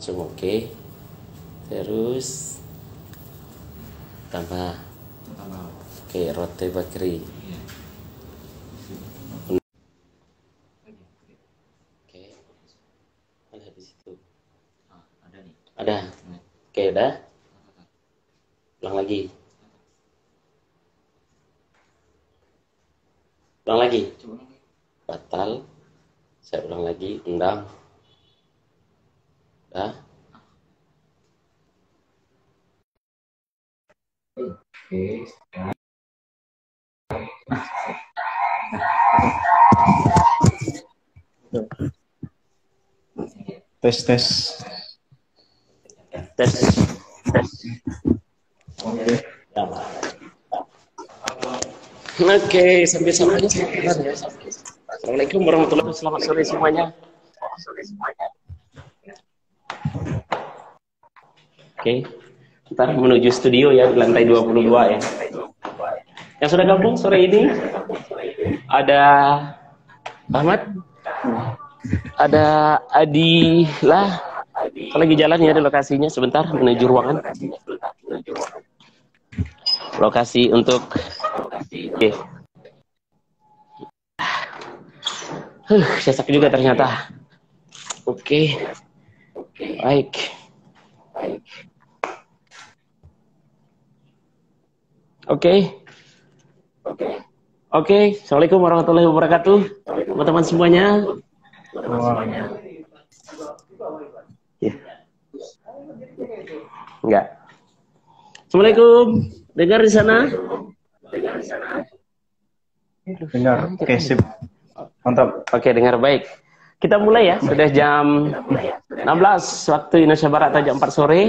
Zoom oke. Terus tambah oke roti bakri. Oke. Ada di situ. Ada. Oke, udah. Ulang lagi. Ulang lagi. Batal. Saya ulang lagi. Undang. Udah. Oke. Tes tes. Tes. Oke. Oke, sampai-sampai ya. Assalamualaikum warahmatullahi wabarakatuh. Selamat sore semuanya. Oke, kita menuju studio ya di lantai 22 ya. Yang sudah gabung sore ini ada Ahmad, ada Adi lah. Saya lagi jalan ya di lokasinya sebentar menuju ruangan. Lokasi untuk oke. Saya sakit juga ternyata. Oke. Baik. Oke. Assalamualaikum warahmatullahi wabarakatuh. Teman-teman semuanya. Ya. Enggak. Assalamualaikum. Dengar di sana? Dengar. Oke, sip. Mantap. Oke, dengar baik. Kita mulai ya. Sudah jam 16 waktu Indonesia Barat atau jam 4 sore.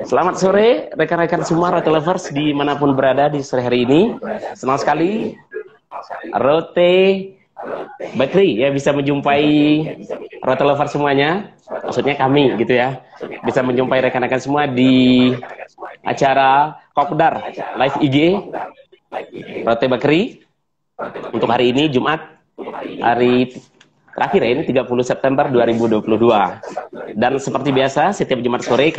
Selamat sore rekan-rekan semua Rote Lovers dimanapun berada di sore hari ini. Senang sekali Rote Bakri ya bisa menjumpai Rote Lovers semuanya. Maksudnya kami gitu ya. Bisa menjumpai rekan-rekan semua di acara Kopdar Live IG Rote Bakri untuk hari ini Jumat hari terakhir ya, ini 30 September 2022. Dan seperti biasa setiap Jumat sore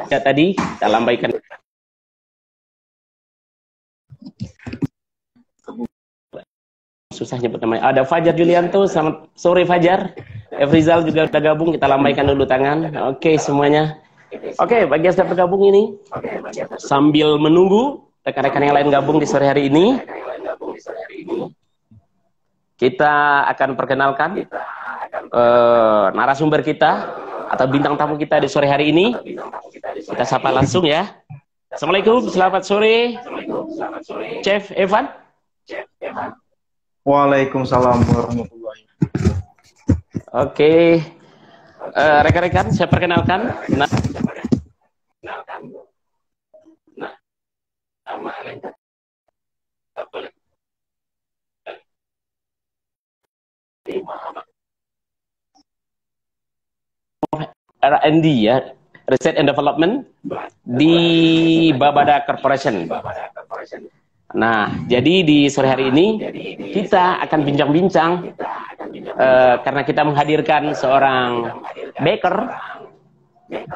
ya tadi kita lambaikan susah nyebut namanya. Ada Fajar Julianto, selamat sore Fajar. Efrizal juga udah gabung, kita lambaikan dulu tangan. Oke semuanya. Oke, bagi yang sudah bergabung ini sambil menunggu rekan-rekan yang lain gabung di sore hari ini, kita akan perkenalkan narasumber kita atau bintang tamu kita di sore hari ini. Kita sapa langsung ya. Assalamualaikum, selamat sore Chef Evan. Waalaikumsalam warahmatullahi wabarakatuh. Oke, rekan-rekan saya perkenalkan. R&D ya, Research and Development di Babada Corporation. Nah, jadi di sore hari ini kita akan bincang-bincang karena kita menghadirkan seorang baker.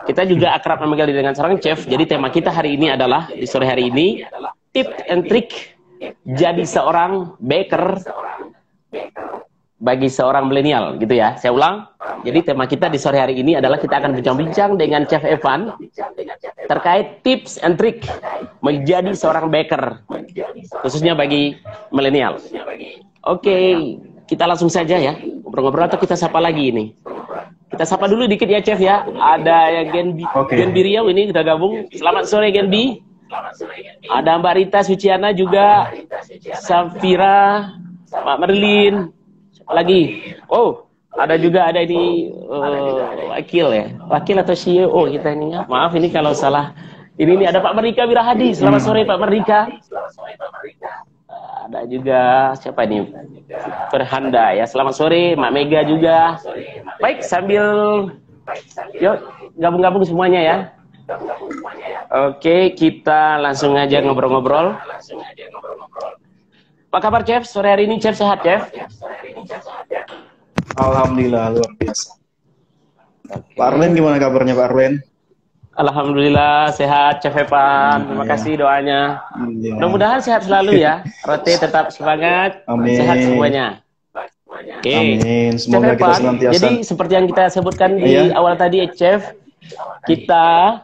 Kita juga akrab memanggil dengan seorang chef. Jadi tema kita hari ini adalah di sore hari ini tips and trick jadi seorang baker bagi seorang milenial gitu ya. Saya ulang. Jadi tema kita di sore hari ini adalah kita akan bincang-bincang dengan Chef Evan terkait tips and trick menjadi seorang baker khususnya bagi milenial. Oke, kita langsung saja ya ngobrol-ngobrol atau kita sapa lagi ini. Kita sapa dulu dikit ya Chef ya. Ada yang Genbi Riau ini udah gabung. Selamat sore Genbi. Ada Mbak Rita Suciana juga, Safira, Pak Merlin. Lagi, oh ada juga ada ini wakil ya, wakil atau CEO kita ini ya. Maaf ini kalau salah. Ini ada Pak Merdika Wirahadi. Selamat sore Pak Merdika. juga siapa ini? Ferhanda ya. Selamat sore, Mak Mega juga. Baik, sambil yuk gabung-gabung semuanya ya. Oke, kita langsung aja ngobrol-ngobrol. Apa kabar, Chef? Sore hari ini, Chef, sehat, Chef? Alhamdulillah, luar biasa. Pak Arlen, gimana kabarnya Pak Arlen? Alhamdulillah, sehat, Chef Evan. Terima kasih doanya. Mudah-mudahan sehat selalu ya. Rote tetap semangat, sehat semuanya. Oke. Amin. Semoga Chef kita Evan, senantiasa. jadi seperti yang kita sebutkan di awal tadi, Chef, kita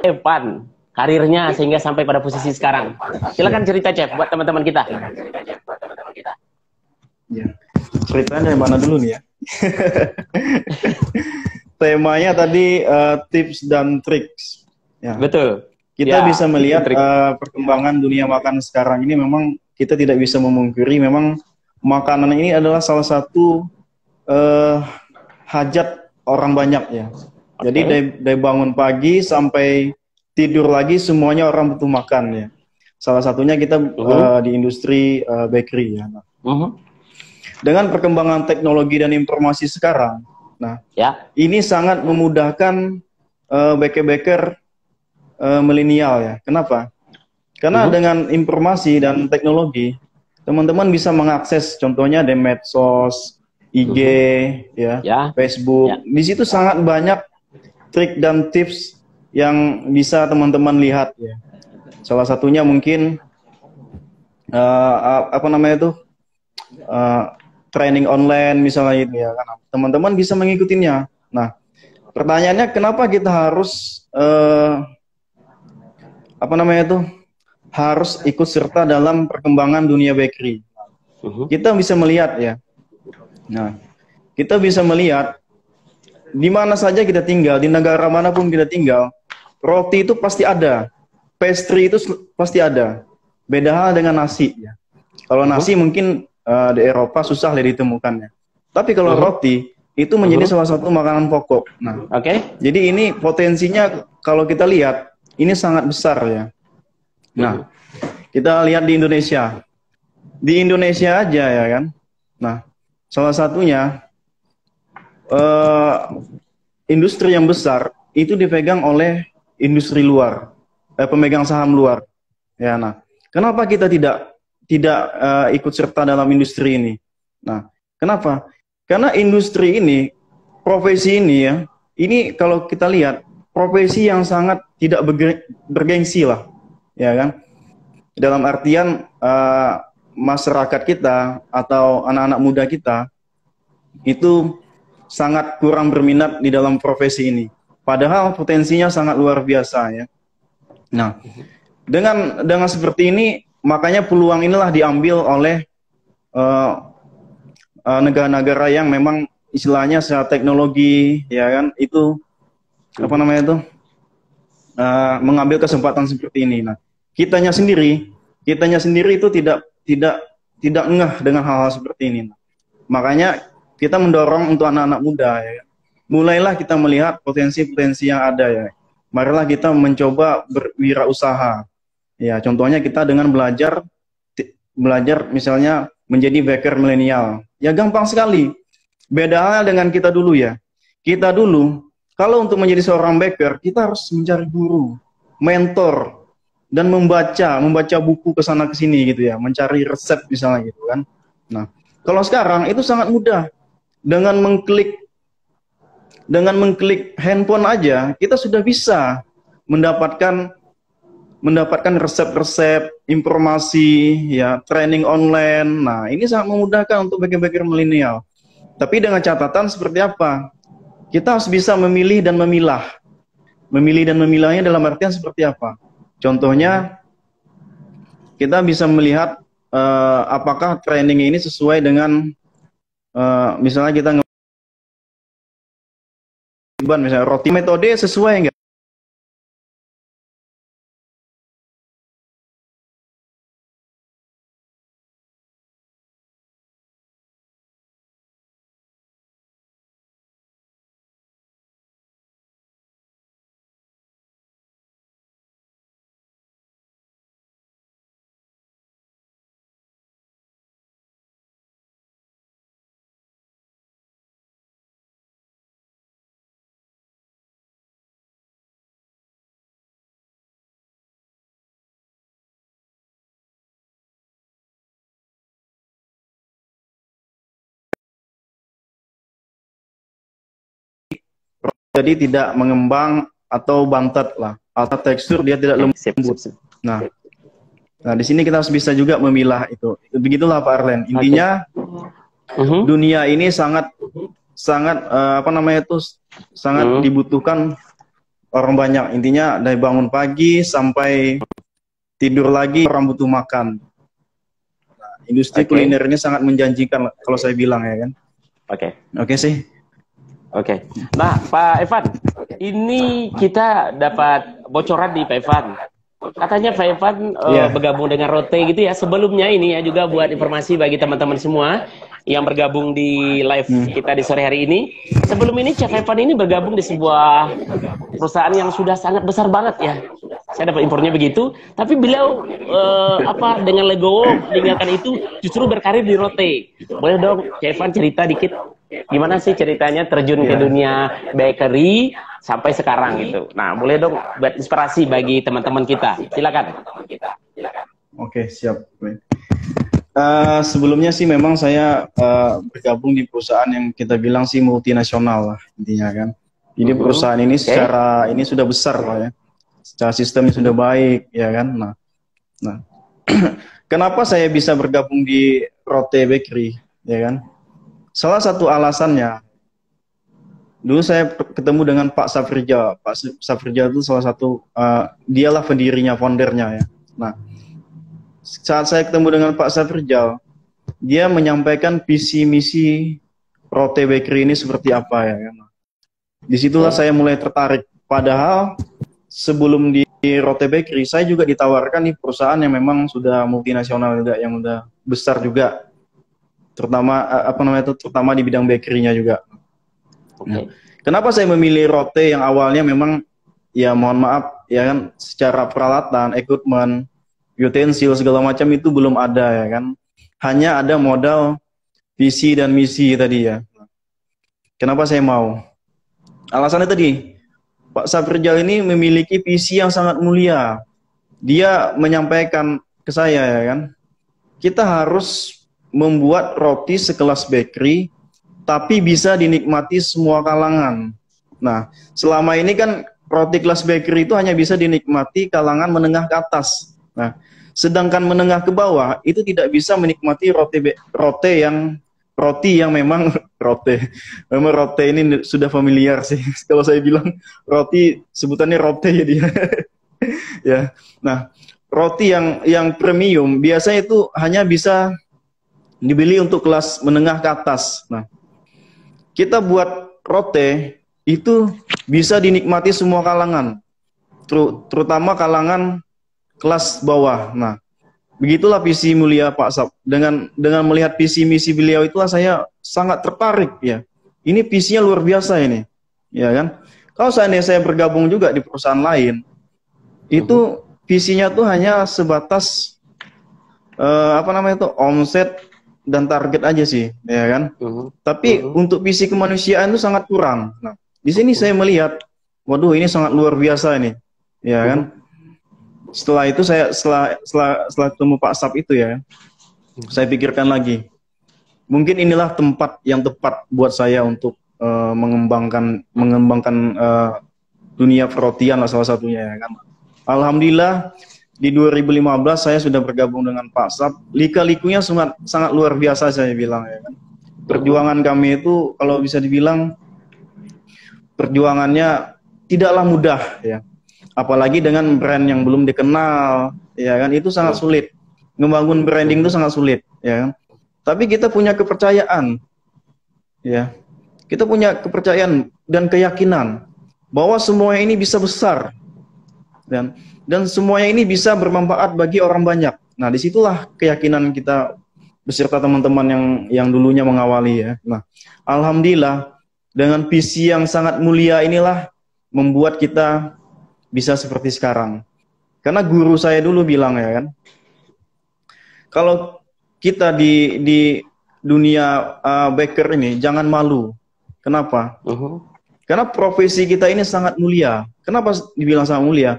Evan karirnya sehingga sampai pada posisi sekarang. Silakan cerita, Chef, buat teman-teman kita. Ya. Ceritanya yang mana dulu nih ya? Temanya tadi tips dan triks. Ya. Betul. Kita bisa melihat perkembangan dunia makan sekarang ini, memang kita tidak bisa memungkiri memang makanan ini adalah salah satu hajat orang banyak ya. Jadi dari bangun pagi sampai tidur lagi semuanya orang butuh makan ya. Salah satunya kita di industri bakery ya. Dengan perkembangan teknologi dan informasi sekarang, nah ini sangat memudahkan baker-baker milenial ya. Kenapa? Karena dengan informasi dan teknologi, teman-teman bisa mengakses, contohnya di medsos, IG, Facebook. Di situ sangat banyak trik dan tips yang bisa teman-teman lihat ya. Salah satunya mungkin training online misalnya itu ya kan. Teman-teman bisa mengikutinya. Nah, pertanyaannya kenapa kita harus harus ikut serta dalam perkembangan dunia bakery? Kita bisa melihat ya. Nah, kita bisa melihat di mana saja kita tinggal, di negara manapun kita tinggal, roti itu pasti ada, pastry itu pasti ada. Beda hal dengan nasi ya. Kalau nasi mungkin di Eropa susah ditemukannya. Tapi kalau roti itu menjadi salah satu makanan pokok. Nah, jadi ini potensinya kalau kita lihat ini sangat besar ya. Nah, kita lihat di Indonesia. Di Indonesia aja ya kan. Nah, salah satunya industri yang besar itu dipegang oleh industri luar, pemegang saham luar. Ya, nah, kenapa kita tidak ikut serta dalam industri ini? Nah, kenapa? Karena industri ini, profesi ini ya, ini kalau kita lihat profesi yang sangat tidak bergengsi lah, ya kan? Dalam artian masyarakat kita atau anak-anak muda kita itu sangat kurang berminat di dalam profesi ini. Padahal potensinya sangat luar biasa ya. Nah, dengan seperti ini, makanya peluang inilah diambil oleh negara-negara yang memang istilahnya secara teknologi ya kan itu mengambil kesempatan seperti ini. Nah, kitanya sendiri itu tidak ngeh dengan hal-hal seperti ini. Nah, makanya kita mendorong untuk anak-anak muda ya. Mulailah kita melihat potensi-potensi yang ada ya. Marilah kita mencoba berwirausaha. Ya, contohnya kita dengan belajar misalnya menjadi baker milenial. Ya gampang sekali. Beda hal dengan kita dulu ya. Kita dulu kalau untuk menjadi seorang baker, kita harus mencari guru, mentor, dan membaca buku ke sana ke sini gitu ya, mencari resep misalnya gitu kan. Nah, kalau sekarang itu sangat mudah. Dengan mengklik handphone aja, kita sudah bisa mendapatkan resep-resep, informasi, ya, training online. Nah, ini sangat memudahkan untuk baker-baker milenial. Tapi dengan catatan seperti apa? Kita harus bisa memilih dan memilah. Memilih dan memilahnya dalam artian seperti apa? Contohnya, kita bisa melihat apakah training ini sesuai dengan misalnya kita Ban misalnya roti metode sesuai enggak? Jadi tidak mengembang atau bantet lah. Atau tekstur dia tidak lembut. Sip, sip, sip. Nah, di sini kita harus bisa juga memilah itu. Begitulah Pak Arlen. Intinya dunia ini sangat apa namanya itu sangat dibutuhkan orang banyak. Intinya dari bangun pagi sampai tidur lagi orang butuh makan. Nah, industri kuliner ini sangat menjanjikan kalau saya bilang ya kan. Oke sih. Oke. Nah, Pak Evan, ini kita dapat bocoran di Pak Evan. Katanya Pak Evan bergabung dengan Rote gitu ya. Sebelumnya ini ya juga buat informasi bagi teman-teman semua yang bergabung di live kita di sore hari ini. Sebelum ini Chef Evan ini bergabung di sebuah perusahaan yang sudah sangat besar banget ya. Saya dapat infonya begitu. Tapi beliau dengan legowo meninggalkan itu justru berkarir di Rote. Boleh dong Chef Evan cerita dikit gimana sih ceritanya terjun ke dunia bakery sampai sekarang gitu. Nah, boleh dong buat inspirasi bagi teman-teman kita. Silakan. Oke, siap. Sebelumnya sih memang saya bergabung di perusahaan yang kita bilang sih multinasional lah intinya kan. Jadi perusahaan ini secara ini sudah besar lah ya. Secara sistemnya sudah baik ya kan. Nah, kenapa saya bisa bergabung di Rote Bakery ya kan? Salah satu alasannya, dulu saya ketemu dengan Pak Safrijal. Pak Safrijal itu salah satu, dialah pendirinya, foundernya ya. Nah, saat saya ketemu dengan Pak Safrijal, dia menyampaikan visi misi Rote Bakery ini seperti apa ya. Kan? Disitulah saya mulai tertarik. Padahal sebelum di Rote Bakery, saya juga ditawarkan di perusahaan yang memang sudah multinasional juga, yang udah besar juga. Terutama terutama di bidang bakery-nya juga. Nah, kenapa saya memilih Rote yang awalnya memang ya mohon maaf ya kan secara peralatan, equipment, utensil segala macam itu belum ada ya kan. Hanya ada modal visi dan misi tadi ya. Kenapa saya mau? Alasannya tadi Pak Safrijal ini memiliki visi yang sangat mulia. Dia menyampaikan ke saya ya kan. Kita harus membuat roti sekelas bakery, tapi bisa dinikmati semua kalangan. Nah, selama ini kan roti kelas bakery itu hanya bisa dinikmati kalangan menengah ke atas. Nah, sedangkan menengah ke bawah itu tidak bisa menikmati roti yang memang memang roti ini sudah familiar sih. Kalau saya bilang roti sebutannya roti ya dia. Ya. Nah, roti yang premium biasanya itu hanya bisa dibeli untuk kelas menengah ke atas. Nah, kita buat roti itu bisa dinikmati semua kalangan, terutama kalangan kelas bawah. Nah, begitulah visi mulia Pak Sab. Dengan melihat visi misi beliau itulah saya sangat tertarik ya. Ini visinya luar biasa ini, ya kan? Kalau seandainya saya bergabung juga di perusahaan lain, itu visinya tuh hanya sebatas omset dan target aja sih, ya kan? Tapi untuk visi kemanusiaan itu sangat kurang. Nah, di sini saya melihat, waduh ini sangat luar biasa ini, ya kan? Setelah itu setelah ketemu Pak Sab itu ya, saya pikirkan lagi, mungkin inilah tempat yang tepat buat saya untuk mengembangkan dunia perrotian lah salah satunya, ya kan? Alhamdulillah. Di 2015 saya sudah bergabung dengan Pak Sab. Lika-likunya sangat luar biasa saya bilang ya kan. Perjuangan kami itu kalau bisa dibilang perjuangannya tidaklah mudah ya. Apalagi dengan brand yang belum dikenal ya kan, itu sangat sulit. Membangun branding itu sangat sulit ya kan. Tapi kita punya kepercayaan. Ya. Kita punya kepercayaan dan keyakinan bahwa semuanya ini bisa besar dan semuanya ini bisa bermanfaat bagi orang banyak. Nah, disitulah keyakinan kita beserta teman-teman yang dulunya mengawali ya. Nah, alhamdulillah dengan visi yang sangat mulia inilah membuat kita bisa seperti sekarang. Karena guru saya dulu bilang ya kan, kalau kita di dunia baker ini jangan malu. Kenapa? Karena profesi kita ini sangat mulia. Kenapa dibilang sangat mulia?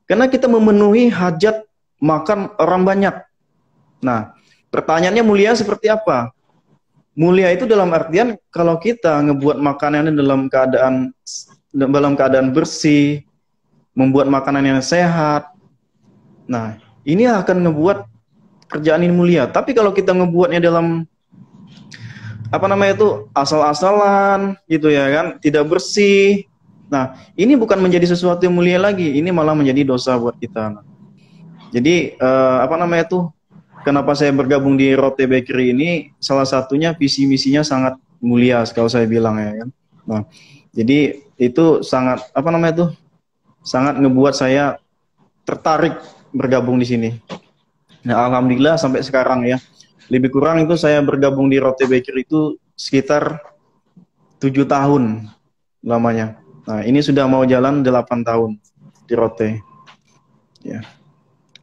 Karena kita memenuhi hajat makan orang banyak. Nah, pertanyaannya mulia seperti apa? Mulia itu dalam artian kalau kita ngebuat makanannya dalam keadaan bersih, membuat makanan yang sehat. Nah, ini akan ngebuat kerjaan ini mulia. Tapi kalau kita ngebuatnya dalam asal-asalan gitu ya kan, tidak bersih. Nah, ini bukan menjadi sesuatu yang mulia lagi, ini malah menjadi dosa buat kita. Nah, jadi kenapa saya bergabung di Rote Bakery ini? Salah satunya visi misinya sangat mulia, kalau saya bilang ya kan. Nah, jadi itu sangat sangat ngebuat saya tertarik bergabung di sini. Nah, alhamdulillah sampai sekarang ya. Lebih kurang itu saya bergabung di Rote Bakery itu sekitar 7 tahun lamanya. Nah, ini sudah mau jalan 8 tahun di Rote. Ya.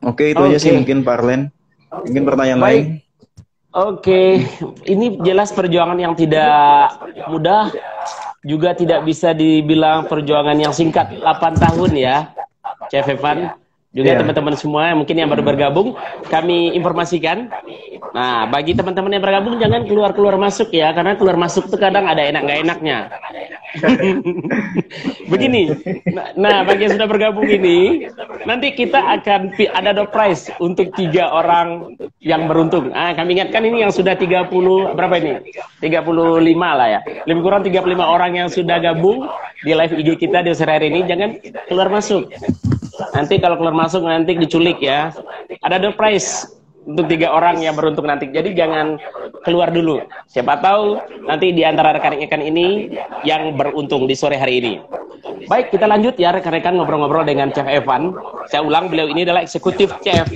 Oke, itu aja sih mungkin Pak Arlen. Mungkin pertanyaan lain. Oke, ini jelas perjuangan yang tidak mudah, juga tidak bisa dibilang perjuangan yang singkat, 8 tahun ya, Chef Evan. Juga teman-teman semua mungkin yang baru bergabung, kami informasikan. Nah, bagi teman-teman yang bergabung jangan keluar-keluar masuk ya, karena keluar masuk itu kadang ada enak nggak enaknya. Begini, nah bagi yang sudah bergabung ini, nanti kita akan ada door prize untuk 3 orang yang beruntung. Kami ingatkan ini yang sudah 30, berapa ini? 35 lah ya. Lebih kurang 35 orang yang sudah gabung di live IG kita di sore hari ini, jangan keluar masuk. Nanti kalau keluar masuk nanti diculik ya. Ada door prize untuk 3 orang yang beruntung nanti. Jadi jangan keluar dulu. Siapa tahu nanti di antara rekan-rekan ini yang beruntung di sore hari ini. Baik, kita lanjut ya rekan-rekan ngobrol-ngobrol dengan Chef Evan. Saya ulang, beliau ini adalah eksekutif chef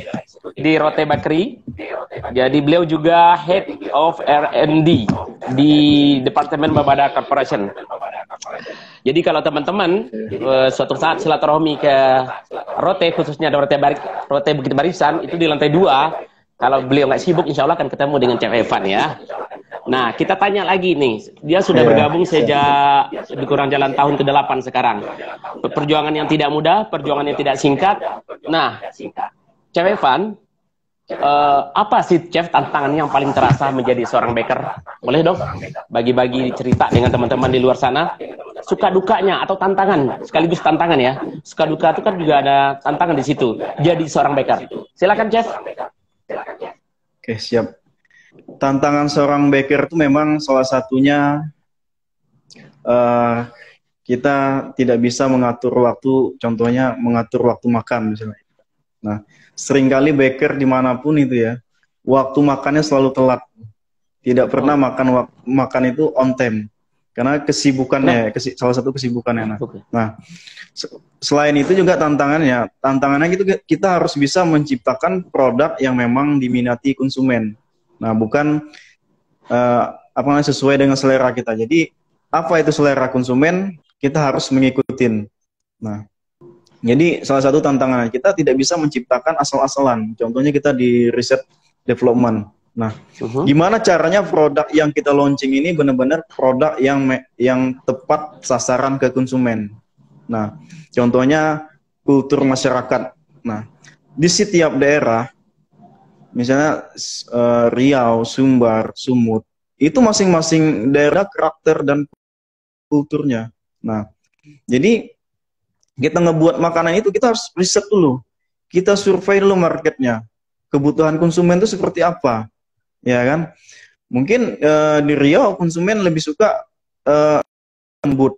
di Rote Bakery. Jadi beliau juga Head of R&D di Departemen Babada Corporation. Jadi kalau teman-teman suatu saat silaturahmi ke Rote, khususnya Rote Bukit Barisan, itu di lantai 2. Kalau beliau nggak sibuk, insya Allah akan ketemu dengan Chef Evan ya. Nah, kita tanya lagi nih. Dia sudah bergabung sejak lebih kurang jalan tahun ke-8 sekarang. Perjuangan yang tidak mudah, perjuangan yang tidak singkat. Nah, Chef Evan, apa sih Chef tantangan yang paling terasa menjadi seorang baker? Boleh dong bagi-bagi cerita dengan teman-teman di luar sana. Suka dukanya atau tantangan, sekaligus tantangan ya. Suka duka itu kan juga ada tantangan di situ. Jadi seorang baker. Silakan Chef. Oke, siap. Tantangan seorang baker itu memang salah satunya kita tidak bisa mengatur waktu, contohnya mengatur waktu makan misalnya. Nah, seringkali baker dimanapun itu ya, waktu makannya selalu telat. Tidak pernah makan itu on time. Karena kesibukannya, salah satu kesibukannya. Nah, selain itu juga tantangannya gitu, kita harus bisa menciptakan produk yang memang diminati konsumen. Nah, bukan sesuai dengan selera kita. Jadi, apa itu selera konsumen? Kita harus mengikutin. Nah, jadi salah satu tantangannya kita tidak bisa menciptakan asal-asalan. Contohnya kita di riset development. Nah, gimana caranya produk yang kita launching ini benar-benar produk yang tepat sasaran ke konsumen. Nah, contohnya kultur masyarakat. Nah, di setiap daerah, misalnya Riau, Sumbar, Sumut, itu masing-masing daerah karakter dan kulturnya. Nah, jadi kita ngebuat makanan itu kita harus riset dulu. Kita survei dulu marketnya. Kebutuhan konsumen itu seperti apa. Ya kan? Mungkin di Riau konsumen lebih suka lembut.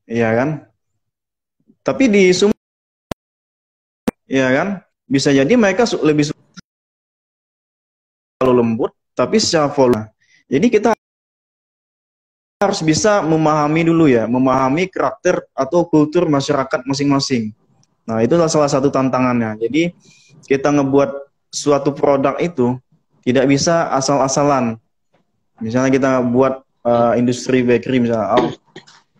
Ya kan? Tapi di Sumut, ya kan? Bisa jadi mereka lebih suka lembut, tapi secara volume. Jadi kita harus bisa memahami dulu ya, memahami karakter atau kultur masyarakat masing-masing. Nah, itulah salah satu tantangannya. Jadi, kita ngebuat suatu produk itu tidak bisa asal-asalan. Misalnya kita buat industri bakery misalnya, oh,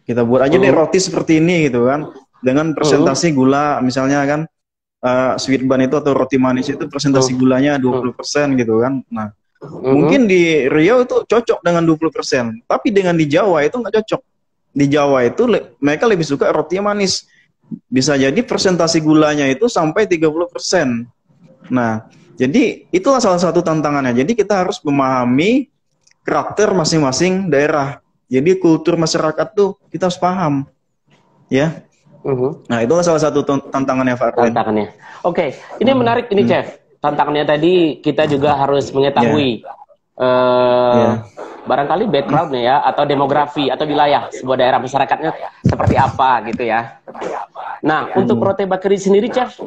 kita buat aja deh roti seperti ini gitu kan, dengan presentasi gula misalnya kan, sweet bun itu atau roti manis itu presentasi gulanya 20% gitu kan. Nah, mungkin di Riau itu cocok dengan 20%, tapi dengan di Jawa itu nggak cocok. Di Jawa itu mereka lebih suka roti manis. Bisa jadi presentasi gulanya itu sampai 30%. Nah, jadi itulah salah satu tantangannya. Jadi kita harus memahami karakter masing-masing daerah. Jadi kultur masyarakat tuh kita harus paham, ya. Nah, itulah salah satu tantangannya, Pak Arlen. Tantangannya. Oke, ini menarik ini, Chef. Tantangannya tadi kita juga harus mengetahui barangkali backgroundnya ya, atau demografi atau wilayah sebuah daerah masyarakatnya seperti apa gitu ya. Nah, untuk Rote Bakery sendiri, Chef,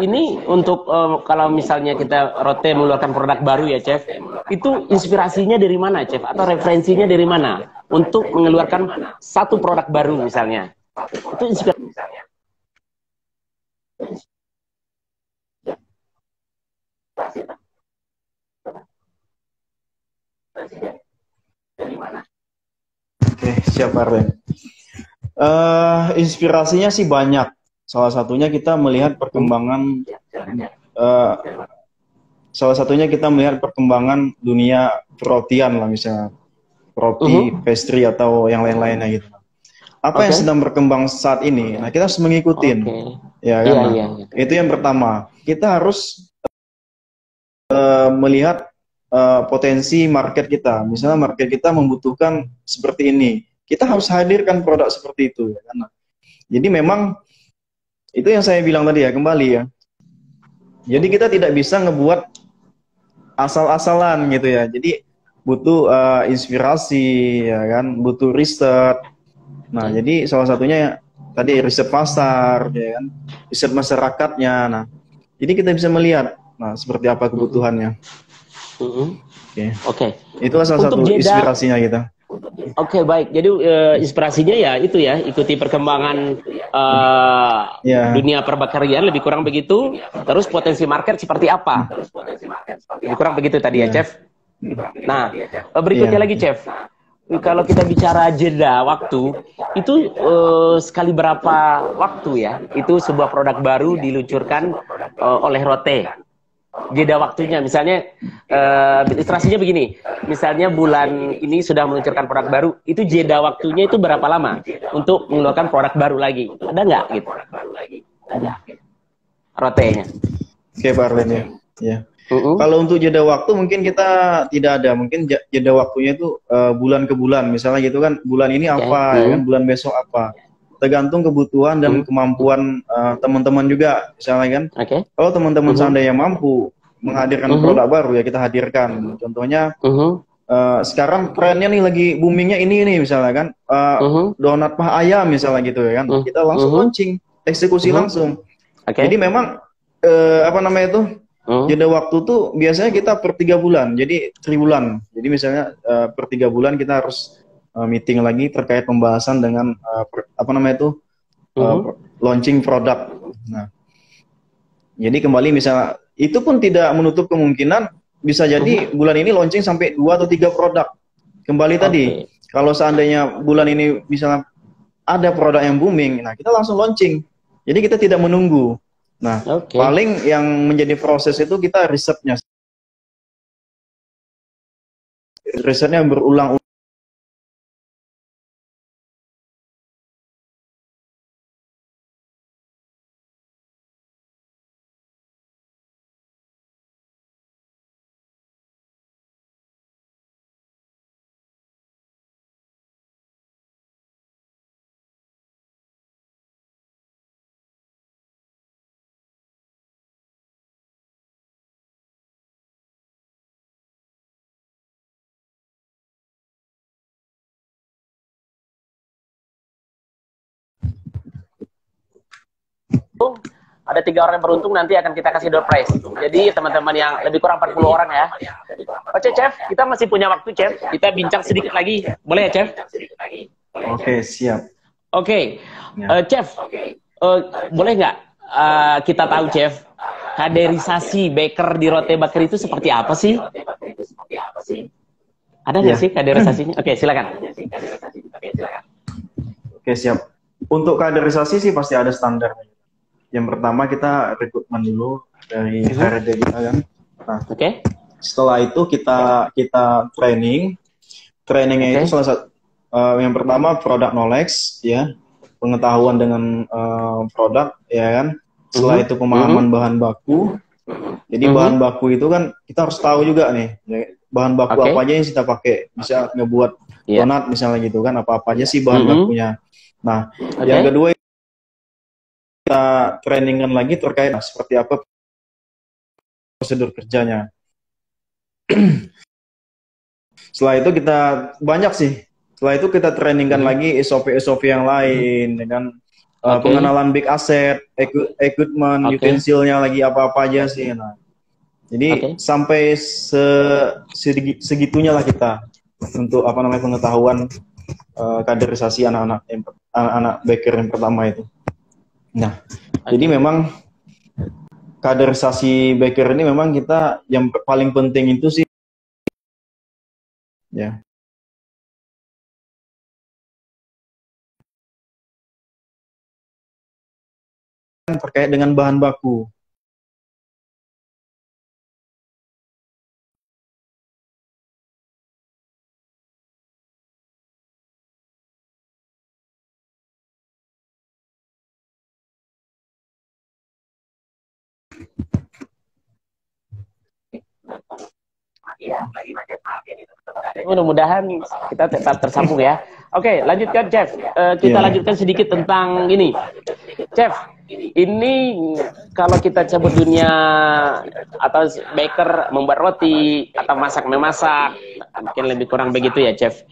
ini untuk kalau misalnya kita Rote mengeluarkan produk baru ya, Chef, itu inspirasinya dari mana, Chef? Atau referensinya dari mana untuk mengeluarkan satu produk baru misalnya? Itu inspirasi. Oke, siap Arlen. Inspirasinya sih banyak. Salah satunya kita melihat perkembangan dunia perotian lah, misalnya roti, pastry atau yang lain-lainnya gitu. Apa yang sedang berkembang saat ini? Nah, kita harus mengikuti, ya kan? Itu yang pertama. Kita harus melihat potensi market kita. Misalnya market kita membutuhkan seperti ini, kita harus hadirkan produk seperti itu, ya kan? Jadi memang itu yang saya bilang tadi ya, kembali ya. Jadi kita tidak bisa ngebuat asal-asalan gitu ya. Jadi butuh inspirasi, ya kan, butuh riset. Nah, jadi salah satunya tadi riset pasar, ya kan, riset masyarakatnya. Nah, jadi kita bisa melihat, nah, seperti apa kebutuhannya. Oke. Itulah salah satu inspirasinya kita. Oke, baik. Jadi inspirasinya ya itu ya, ikuti perkembangan dunia perbakarian, lebih kurang begitu. Terus potensi market seperti apa? Lebih kurang begitu tadi ya, Chef. Nah, berikutnya lagi, Chef. Kalau kita bicara jeda waktu, itu sekali berapa waktu ya? Itu sebuah produk baru diluncurkan oleh Rote. Jeda waktunya, misalnya ilustrasinya begini, misalnya bulan ini sudah meluncurkan produk baru, itu jeda waktunya itu berapa lama untuk mengeluarkan produk baru lagi? Ada nggak gitu? Ada. Rotenya. Oke, Pak Arlen ya. Kalau untuk jeda waktu mungkin kita tidak ada, mungkin jeda waktunya itu bulan ke bulan, misalnya gitu kan, bulan ini apa, ya kan, bulan besok apa. Tergantung kebutuhan dan kemampuan teman-teman juga, misalnya kan. Kalau teman-teman seandainya mampu menghadirkan produk baru, ya kita hadirkan. Contohnya sekarang trennya nih lagi boomingnya ini misalnya kan, donat paha ayam misalnya gitu ya kan. Kita langsung launching, eksekusi langsung. Jadi memang apa namanya itu, jeda waktu tuh biasanya kita per 3 bulan, jadi triwulan. Jadi misalnya per 3 bulan kita harus meeting lagi terkait pembahasan dengan apa namanya itu, launching produk. Nah, jadi kembali misalnya itu pun tidak menutup kemungkinan bisa jadi bulan ini launching sampai 2 atau 3 produk. Kembali tadi, kalau seandainya bulan ini misalnya ada produk yang booming, nah kita langsung launching. Jadi kita tidak menunggu. Nah, paling yang menjadi proses itu kita risetnya berulang-ulang. Ada 3 orang yang beruntung, nanti akan kita kasih door prize. Jadi teman-teman yang lebih kurang 40 orang ya. Oke, Chef, kita masih punya waktu, Chef. Kita bincang sedikit lagi. Boleh ya, Chef? Oke, siap. Oke. Ya. Chef, boleh nggak kita tahu, Chef, kaderisasi baker di Rote Bakery itu seperti apa sih? Ada nggak sih kaderisasinya? Oke, silakan. Oke, siap. Untuk kaderisasi sih pasti ada standarnya. Yang pertama kita rekrutmen dulu dari HRD kita kan. Nah, setelah itu kita training. Trainingnya itu salah satu yang pertama product knowledge ya, pengetahuan dengan produk ya kan. Setelah itu pemahaman bahan baku. Jadi bahan baku itu kan kita harus tahu juga nih ya, bahan baku apa aja yang kita pakai. Bisa ngebuat donat misalnya gitu kan, apa aja sih bahan bakunya. Nah, yang kedua kita trainingan lagi terkait seperti apa prosedur kerjanya. Setelah itu kita banyak sih. Setelah itu kita trainingkan lagi SOP yang lain dengan pengenalan big asset, equipment, utensilnya lagi apa-apa aja sih. Nah, jadi sampai segitunya lah kita untuk apa namanya pengetahuan kaderisasi anak-anak baker yang pertama itu. Nah, jadi memang kaderisasi baker ini memang kita yang paling penting itu sih ya. Terkait dengan bahan baku. Mudah-mudahan kita tetap tersambung ya. Oke, lanjutkan, Chef. Kita lanjutkan sedikit tentang ini. Chef, ini kalau kita cabut dunia atau baker membuat roti atau memasak, mungkin lebih kurang begitu ya, Chef.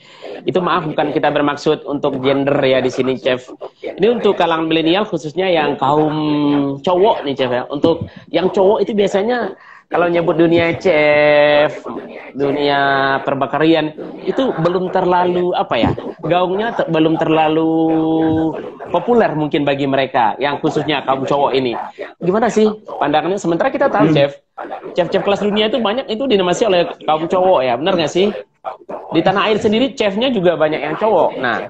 Itu maaf, bukan kita bermaksud untuk gender ya di sini, Chef. Ini untuk kalangan milenial khususnya yang kaum cowok nih, Chef ya. Untuk yang cowok itu biasanya kalau nyebut dunia chef, dunia perbakarian itu belum terlalu apa ya, gaungnya belum terlalu populer mungkin bagi mereka yang khususnya kaum cowok ini. Gimana sih pandangannya? Sementara kita tahu chef kelas dunia itu banyak itu dinamasi oleh kaum cowok ya, benar nggak sih? Di tanah air sendiri chefnya juga banyak yang cowok. Nah,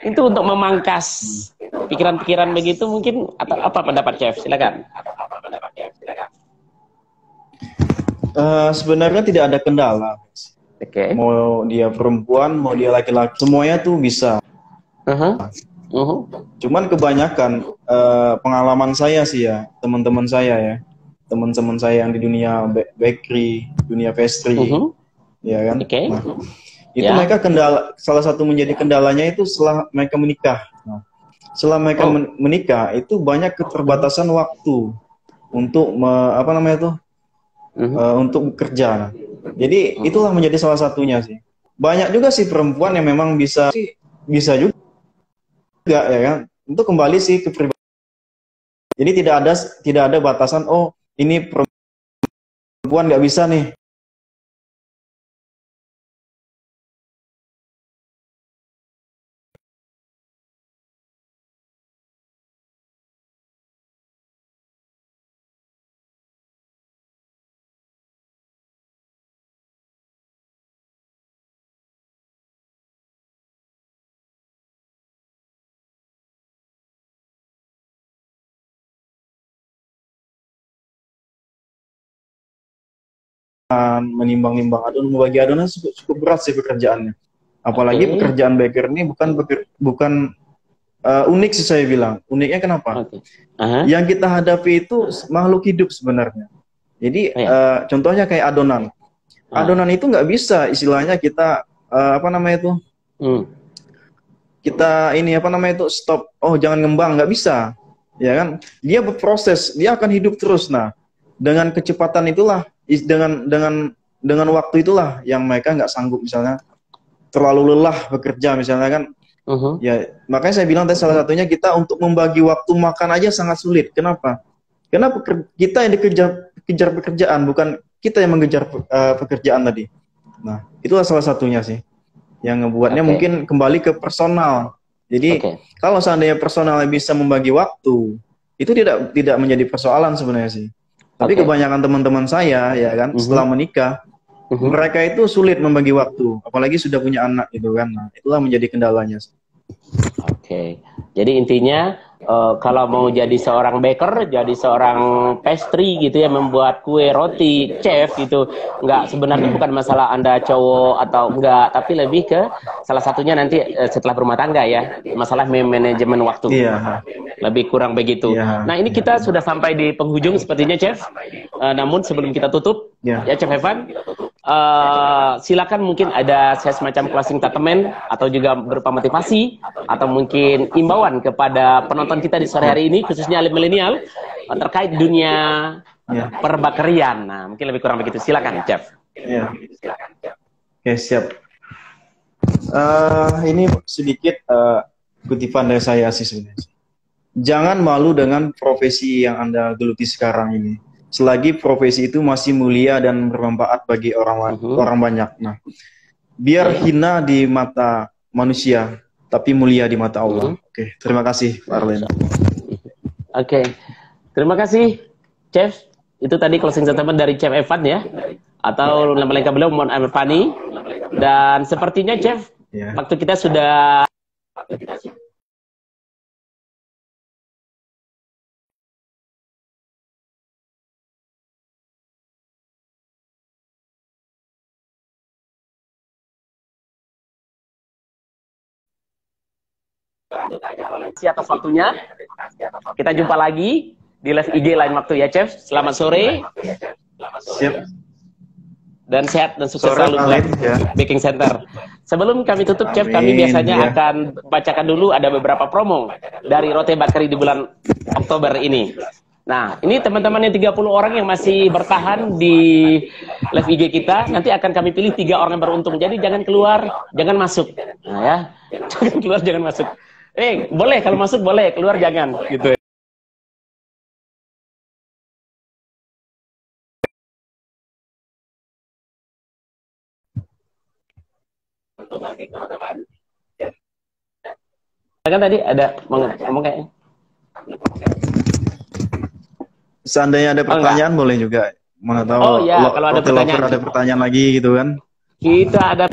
itu untuk memangkas pikiran-pikiran begitu mungkin apa pendapat chef? Silakan. Sebenarnya tidak ada kendala. Mau dia perempuan, mau dia laki-laki, semuanya tuh bisa. Cuman kebanyakan pengalaman saya sih ya, teman-teman saya yang di dunia bakery, dunia pastry, ya kan. Nah, itu mereka salah satu menjadi kendalanya itu setelah mereka menikah. Nah, setelah mereka menikah itu banyak keterbatasan waktu untuk untuk bekerja. Nah, jadi itulah menjadi salah satunya sih. Banyak juga sih perempuan yang memang bisa juga ya kan. Untuk kembali sih ke pribadi. Jadi tidak ada batasan. Oh, ini perempuan nggak bisa nih. Menimbang-nimbang adonan, membagi adonan cukup berat sih pekerjaannya. Apalagi pekerjaan baker ini bukan unik sih saya bilang. Uniknya kenapa? Yang kita hadapi itu makhluk hidup sebenarnya. Jadi contohnya kayak adonan. Adonan itu nggak bisa istilahnya kita kita stop. Oh jangan ngembang, nggak bisa. Ya kan? Dia berproses, dia akan hidup terus. Nah, dengan kecepatan itulah dengan waktu itulah yang mereka nggak sanggup misalnya terlalu lelah bekerja misalnya kan. Ya makanya saya bilang tadi salah satunya kita untuk membagi waktu makan aja sangat sulit. Kenapa? Karena kita yang kejar pekerjaan, bukan kita yang mengejar pekerjaan tadi. Nah, itulah salah satunya sih. Yang ngebuatnya mungkin kembali ke personal. Jadi kalau seandainya personal bisa membagi waktu, itu tidak menjadi persoalan sebenarnya sih. Tapi kebanyakan teman-teman saya ya kan setelah menikah, mereka itu sulit membagi waktu, apalagi sudah punya anak gitu kan. Nah, itulah menjadi kendalanya sih. Jadi intinya kalau mau jadi seorang baker, jadi seorang pastry gitu ya, membuat kue, roti, chef gitu, sebenarnya bukan masalah Anda cowok atau enggak, tapi lebih ke salah satunya nanti setelah berumah tangga ya, masalah manajemen waktu. Lebih kurang begitu. Nah, ini kita sudah sampai di penghujung sepertinya, Chef. Namun sebelum kita tutup, ya Chef Evan, silakan mungkin ada semacam closing statement atau juga berupa motivasi atau mungkin imbauan kepada penonton kita di sore hari ini, khususnya milenial terkait dunia perbakerian. Nah, mungkin lebih kurang begitu. Silakan, Chef. Oke, siap. Ini sedikit kutipan dari saya sih sebenarnya. Jangan malu dengan profesi yang Anda geluti sekarang ini. Selagi profesi itu masih mulia dan bermanfaat bagi orang banyak. Nah, biar hina di mata manusia, tapi mulia di mata Allah. Oke, terima kasih, Pak Arlen. Terima kasih, Chef. Itu tadi closing statement dari Chef Evan ya, atau nama lengkap beliau Muhammad Fani. Dan sepertinya Chef, waktu kita sudah atas waktunya. Kita jumpa lagi di live IG lain waktu ya, Chef. Selamat sore. Siap. Dan sehat dan sukses selalu buat Baking Center. Sebelum kami tutup, Chef, kami biasanya akan bacakan dulu ada beberapa promo dari Rote Bakery di bulan Oktober ini. Nah, ini teman-teman yang 30 orang yang masih bertahan di live IG kita, nanti akan kami pilih 3 orang yang beruntung. Jadi jangan keluar, jangan masuk. Nah ya, jangan keluar, jangan masuk. Boleh kalau masuk boleh, keluar jangan gitu. Kan tadi ada ngomong kayaknya. Seandainya ada pertanyaan boleh juga. Mana tahu kalau ada pertanyaan lagi gitu kan. Kita ada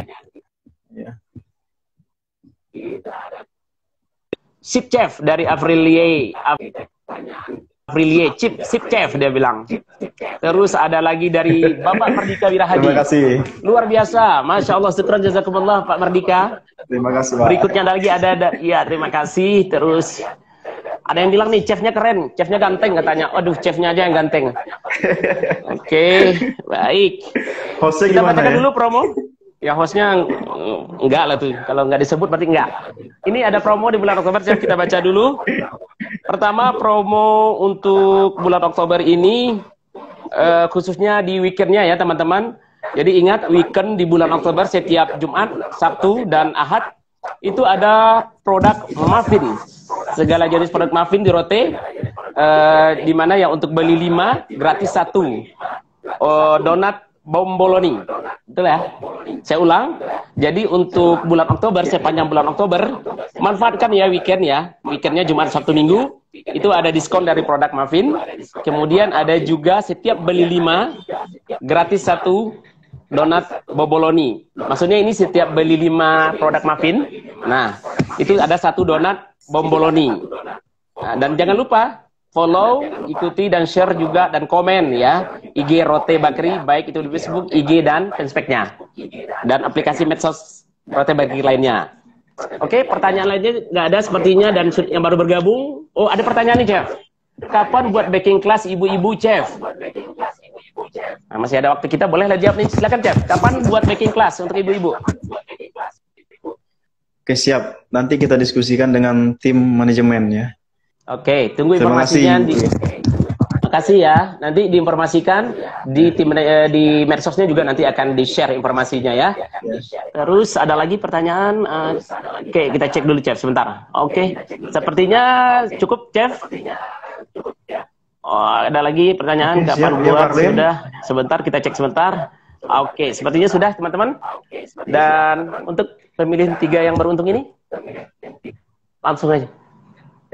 Sip Chef dari Afrilie, Sip Chef dia bilang. Terus ada lagi dari Bapak Mardika Wirahadi. Terima kasih. Luar biasa, Masya Allah, syukran jazakumullah Pak Mardika. Terima kasih, Pak. Berikutnya lagi ada ya terima kasih. Terus ada yang bilang nih, chefnya keren, chefnya ganteng katanya. Waduh, chefnya aja yang ganteng. Oke, baik. Hostnya kita gimana bacakan ya? dulu promo. Ya hostnya enggak lah tuh, kalau nggak disebut berarti enggak. Ini ada promo di bulan Oktober, Chef, kita baca dulu. Pertama, promo untuk bulan Oktober ini khususnya di weekendnya ya teman-teman. Jadi ingat, weekend di bulan Oktober setiap Jumat, Sabtu, dan Ahad itu ada produk muffin. Segala jenis produk muffin di Rote, di mana ya untuk beli 5 gratis 1 donat bomboloni. Betul ya? Saya ulang. Jadi untuk bulan Oktober, sepanjang bulan Oktober, manfaatkan ya weekend ya. Weekendnya Jumat, Sabtu, Minggu. Itu ada diskon dari produk muffin. Kemudian ada juga setiap beli 5 gratis 1 donat bomboloni. Maksudnya ini setiap beli 5 produk muffin, nah itu ada 1 donat bomboloni. Nah, dan jangan lupa follow, ikuti, dan share juga, dan komen ya IG Rote Bakery, baik itu di Facebook, IG, dan fanspage-nya, dan aplikasi medsos Rote Bakery lainnya. Oke, pertanyaan lainnya nggak ada sepertinya, dan yang baru bergabung, ada pertanyaan nih, Chef. Kapan buat baking class ibu-ibu, Chef? Nah, masih ada waktu, kita boleh jawab nih, silakan, Chef. Kapan buat baking class untuk ibu-ibu? Oke, siap. Nanti kita diskusikan dengan tim manajemen ya. Oke, tunggu informasinya. Makasih ya. Nanti diinformasikan di tim di medsosnya juga, nanti akan di-share informasinya ya. Terus ada lagi pertanyaan. Oke, kita cek dulu, Chef, sebentar. Oke, sepertinya cukup, Chef. Oh, ada lagi pertanyaan? Oke, Kapan siap, ya, buat? Pak Lim. Sudah. Sebentar, kita cek sebentar. Oke, sepertinya sudah teman-teman. Dan untuk pemilihan 3 yang beruntung ini, langsung aja.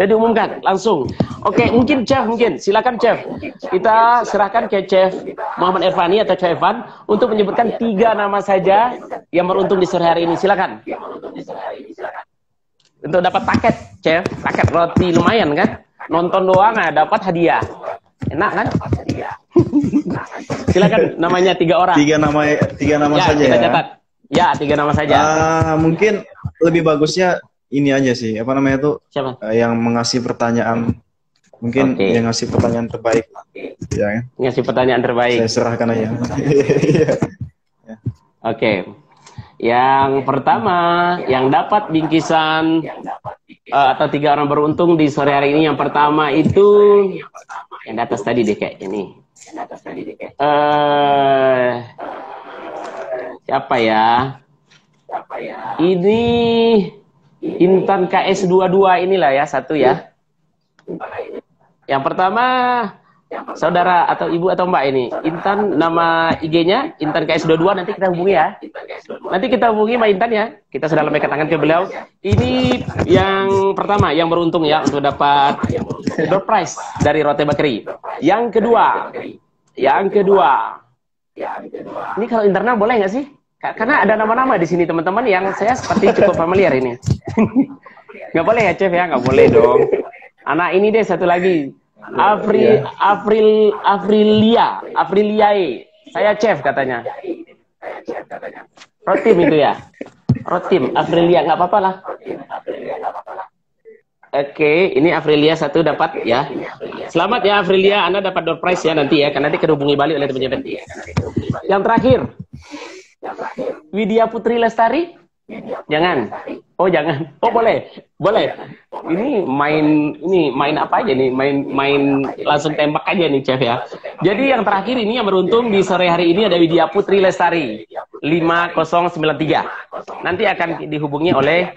Ya diumumkan langsung. Oke, mungkin Chef, silakan Chef. Kita serahkan ke Chef Muhammad Irfani atau Chef Evan untuk menyebutkan 3 nama saja yang beruntung di sore hari ini. Silakan. Untuk dapat paket, Chef, paket roti lumayan kan? Nonton doang dapat hadiah. Enak kan? Silakan namanya 3 orang. 3 nama Ya, saja kita ya. catat. Ya, 3 nama saja. Mungkin lebih bagusnya ini aja sih, apa namanya tuh? Siapa? Yang mengasih pertanyaan, mungkin Oke. yang ngasih pertanyaan terbaik, ya kan? Ngasih pertanyaan terbaik. Saya serahkan aja. Oke. Yang pertama, yang dapat bingkisan atau 3 orang beruntung di sore hari ini, yang pertama itu yang di atas tadi deh kayak ini. Siapa ya? Ini Intan KS22 inilah ya, satu ya. Yang pertama saudara atau ibu atau mbak ini, Intan, nama IG-nya Intan KS22, nanti kita hubungi ya. Nanti kita hubungi Mbak Intan ya. Kita sudah lembaikan tangan ke beliau. Ini yang pertama yang beruntung ya untuk dapat door prize dari Rote Bakery. Yang kedua, ini kalau internal boleh nggak sih? Karena ada nama-nama di sini teman-teman yang saya seperti cukup familiar ini. Nggak boleh ya Chef ya? Nggak boleh dong. Anak ini deh satu lagi. Afriliae. Saya Chef katanya. Rotim itu ya. Rotim, Afrilia, nggak apa-apa lah. Oke, ini Afrilia satu dapat ya. Selamat ya Afrilia, Anda dapat door prize ya nanti ya, karena nanti kerubungi balik oleh teman-teman. Yang terakhir, Widya Putri Lestari. Jangan. Oh jangan. Oh boleh. Ini main apa aja nih? Main langsung tembak aja nih Chef ya. Jadi yang terakhir ini yang beruntung di sore hari ini ada Widya Putri Lestari 5093. Nanti akan dihubungi oleh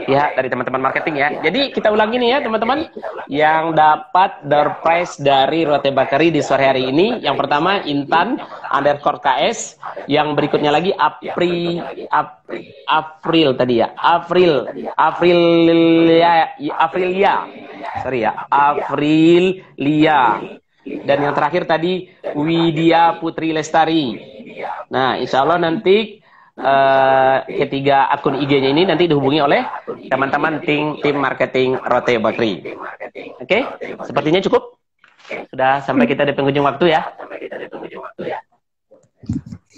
pihak dari teman-teman marketing ya. Jadi kita ulangi nih ya teman-teman, yang dapat door prize dari Rote Bakery di sore hari ini. Yang pertama Intan _KS, yang berikutnya lagi April tadi ya. Afrilia. Dan yang terakhir tadi Widya Putri Lestari. Nah, insya Allah nanti ketiga akun IG-nya ini nanti dihubungi oleh teman-teman tim marketing Rote Bakery. Oke, sepertinya cukup. Sudah sampai kita di penghujung waktu ya.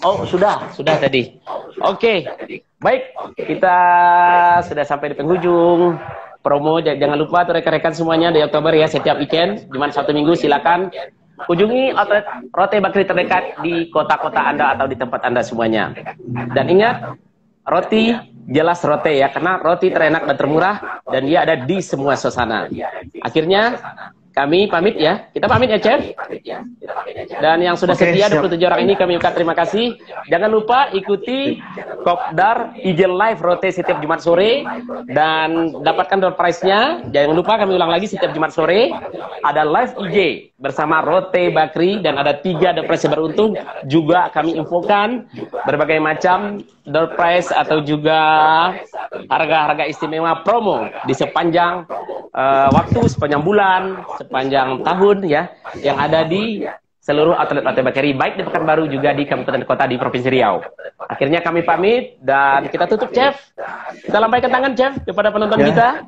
Oh, sudah tadi. Oke. Baik, kita sudah sampai di penghujung promo. Jangan lupa tuh rekan-rekan semuanya di Oktober ya, setiap weekend, Jumat Sabtu Minggu silakan kunjungi outlet Rote Bakery terdekat di kota-kota Anda atau di tempat Anda semuanya. Dan ingat, roti jelas Rote ya, karena roti terenak dan termurah dan dia ada di semua suasana. Akhirnya kami pamit ya. Kita pamit ya, Chef. Dan yang sudah setia 27 orang ini kami ucapkan terima kasih. Jangan lupa ikuti Kopdar IG Live Rote setiap Jumat sore dan dapatkan door prize-nya. Jangan lupa, kami ulang lagi, setiap Jumat sore ada live IG bersama Rote Bakery dan ada 3 door prize beruntung. Juga kami infokan berbagai macam door prize atau juga harga-harga istimewa promo di sepanjang waktu, sepanjang bulan, sepanjang tahun ya, yang ada di seluruh outlet Rote Bakery, baik di Pekanbaru juga di kabupaten kota di Provinsi Riau. Akhirnya kami pamit dan kita tutup, Chef. Kita lambaikan tangan, Chef, kepada penonton kita.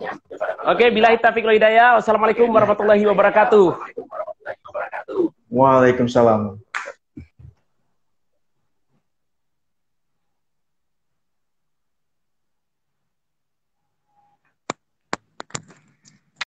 Oke, billahi taufiq wal hidayah. Wassalamualaikum warahmatullahi wabarakatuh. Waalaikumsalam.